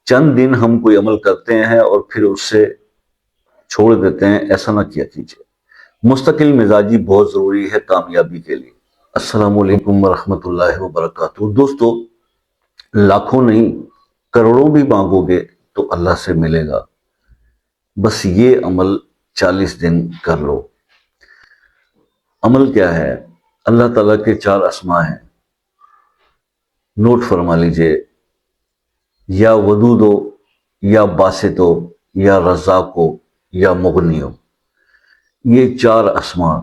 چند دن ہم کوئی عمل کرتے ہیں اور پھر اس سے چھوڑ دیتے ہیں، ایسا نہ کیا کیجیے۔ مستقل مزاجی بہت ضروری ہے کامیابی کے لیے۔ السلام علیکم ورحمۃ اللہ وبرکاتہ۔ دوستو، لاکھوں نہیں کروڑوں بھی مانگو گے تو اللہ سے ملے گا، بس یہ عمل 40 دن کر لو۔ عمل کیا ہے؟ اللہ تعالیٰ کے 4 اسماء ہیں، نوٹ فرما لیجئے، یا ودودو، یا باسطو، یا رزاقو، یا مغنیو۔ یہ 4 اسماء،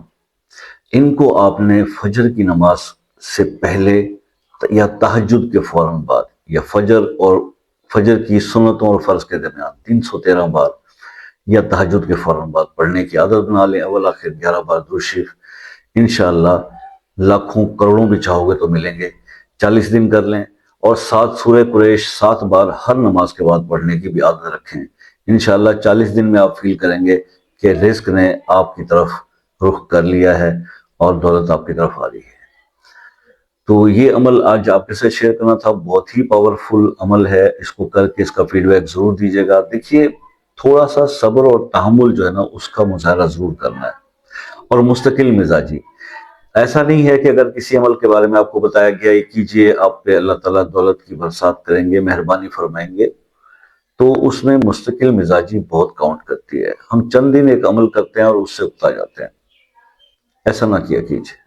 ان کو آپ نے فجر کی نماز سے پہلے یا تہجد کے فوراً بعد، یا فجر کی سنتوں اور فرض کے درمیان 313 بار، یا تہجد کے فوراً بعد پڑھنے کی عادت بنا لیں۔ اول آخر 11 بار درود شریف، انشاءاللہ لاکھوں کروڑوں بھی چاہو گے تو ملیں گے۔ 40 دن کر لیں، اور 7 سورہ قریش 7 بار ہر نماز کے بعد پڑھنے کی بھی عادت رکھیں۔ انشاءاللہ 40 دن میں آپ فیل کریں گے کہ رزق نے آپ کی طرف رخ کر لیا ہے اور دولت آپ کی طرف آ رہی ہے۔ تو یہ عمل آج آپ کے ساتھ شیئر کرنا تھا، بہت ہی پاورفل عمل ہے، اس کو کر کے اس کا فیڈ بیک ضرور دیجیے گا۔ دیکھیے، تھوڑا سا صبر اور تحمل جو ہے نا، اس کا مظاہرہ ضرور کرنا ہے، اور مستقل مزاجی۔ ایسا نہیں ہے کہ اگر کسی عمل کے بارے میں آپ کو بتایا گیا یہ کیجئے، آپ پہ اللہ تعالیٰ دولت کی برسات کریں گے، مہربانی فرمائیں گے، تو اس میں مستقل مزاجی بہت کاؤنٹ کرتی ہے۔ ہم چند دن ایک عمل کرتے ہیں اور اس سے اکتا جاتے ہیں، ایسا نہ کیا کیجئے۔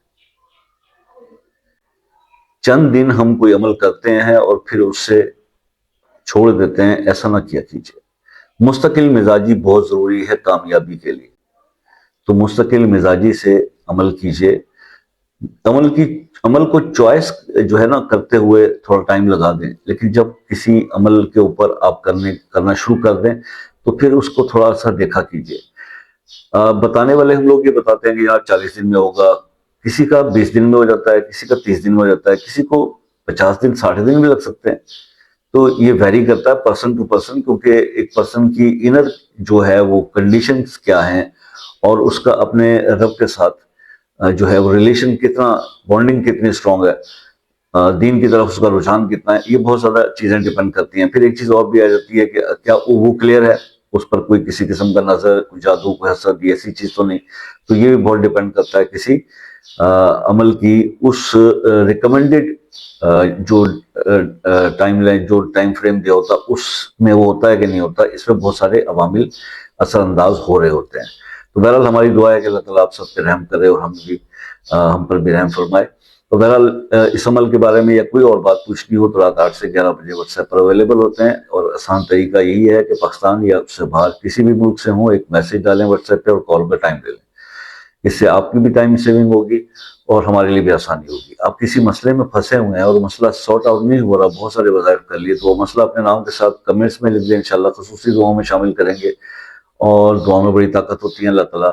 چند دن ہم کوئی عمل کرتے ہیں اور پھر اس سے چھوڑ دیتے ہیں، ایسا نہ کیا کیجئے۔ مستقل مزاجی بہت ضروری ہے کامیابی کے لیے، تو مستقل مزاجی سے عمل کیجئے۔ عمل کو چوائس جو ہے نا کرتے ہوئے تھوڑا ٹائم لگا دیں، لیکن جب کسی عمل کے اوپر آپ کرنا شروع کر دیں تو پھر اس کو تھوڑا سا دیکھا کیجئے۔ بتانے والے ہم لوگ یہ بتاتے ہیں کہ یار 40 دن میں ہوگا، کسی کا 20 دن میں ہو جاتا ہے، کسی کا 30 دن میں ہو جاتا ہے، کسی کو 50 دن 60 دن بھی لگ سکتے ہیں۔ تو یہ ویری کرتا ہے پرسن ٹو پرسن، کیونکہ ایک پرسن کی انر جو ہے وہ کنڈیشنز کیا ہیں، اور اس کا اپنے رب کے ساتھ جو ہے وہ ریلیشن کتنا، بانڈنگ کتنی اسٹرانگ ہے، دین کی طرف اس کا رجحان کتنا ہے، یہ بہت زیادہ چیزیں ڈیپینڈ کرتی ہیں۔ پھر ایک چیز اور بھی آ جاتی ہے کہ کیا وہ کلیئر ہے، اس پر کوئی کسی قسم کا نظر، کوئی جادو، کوئی حسد، ایسی چیز تو نہیں۔ تو یہ بھی بہت ڈیپینڈ کرتا ہے کسی عمل کی اس ریکمینڈڈ جو ٹائم لائن، جو ٹائم فریم دیا ہوتا اس میں وہ ہوتا ہے کہ نہیں ہوتا، اس میں بہت سارے عوامل اثر انداز ہو رہے ہوتے ہیں۔ تو بہرحال ہماری دعا ہے کہ اللہ تعالیٰ آپ سب پہ رحم کرے اور ہم پر بھی رحم فرمائے۔ تو بہرحال اس عمل کے بارے میں یا کوئی اور بات پوچھنی ہو تو رات 8 سے 11 بجے واٹس ایپ پر اویلیبل ہوتے ہیں، اور آسان طریقہ یہی ہے کہ پاکستان یا اس سے باہر کسی بھی ملک سے ہوں، ایک میسج ڈالیں واٹس ایپ پہ اور کال کا ٹائم لے لیں۔ اس سے آپ کی بھی ٹائم سیونگ ہوگی اور ہمارے لیے بھی آسانی ہوگی۔ آپ کسی مسئلے میں پھنسے ہوئے ہیں اور مسئلہ سارٹ آؤٹ نہیں ہو رہا، بہت سارے وظائف کر لیے، تو وہ مسئلہ اپنے نام کے ساتھ کمنٹس میں لکھ دیں، انشاءاللہ خصوصی دعاؤں میں شامل کریں گے، اور دعاؤں میں بڑی طاقت ہوتی ہے، اللہ تعالیٰ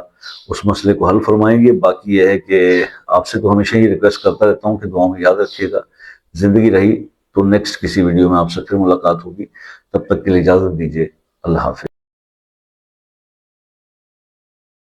اس مسئلے کو حل فرمائیں گے۔ باقی یہ ہے کہ آپ سے تو ہمیشہ ہی ریکویسٹ کرتا رہتا ہوں کہ دعاؤں میں یاد رکھیے گا۔ زندگی رہی تو نیکسٹ کسی ویڈیو میں آپ سے پھر ملاقات ہوگی، تب تک کے لیے اجازت دیجیے، اللہ حافظ۔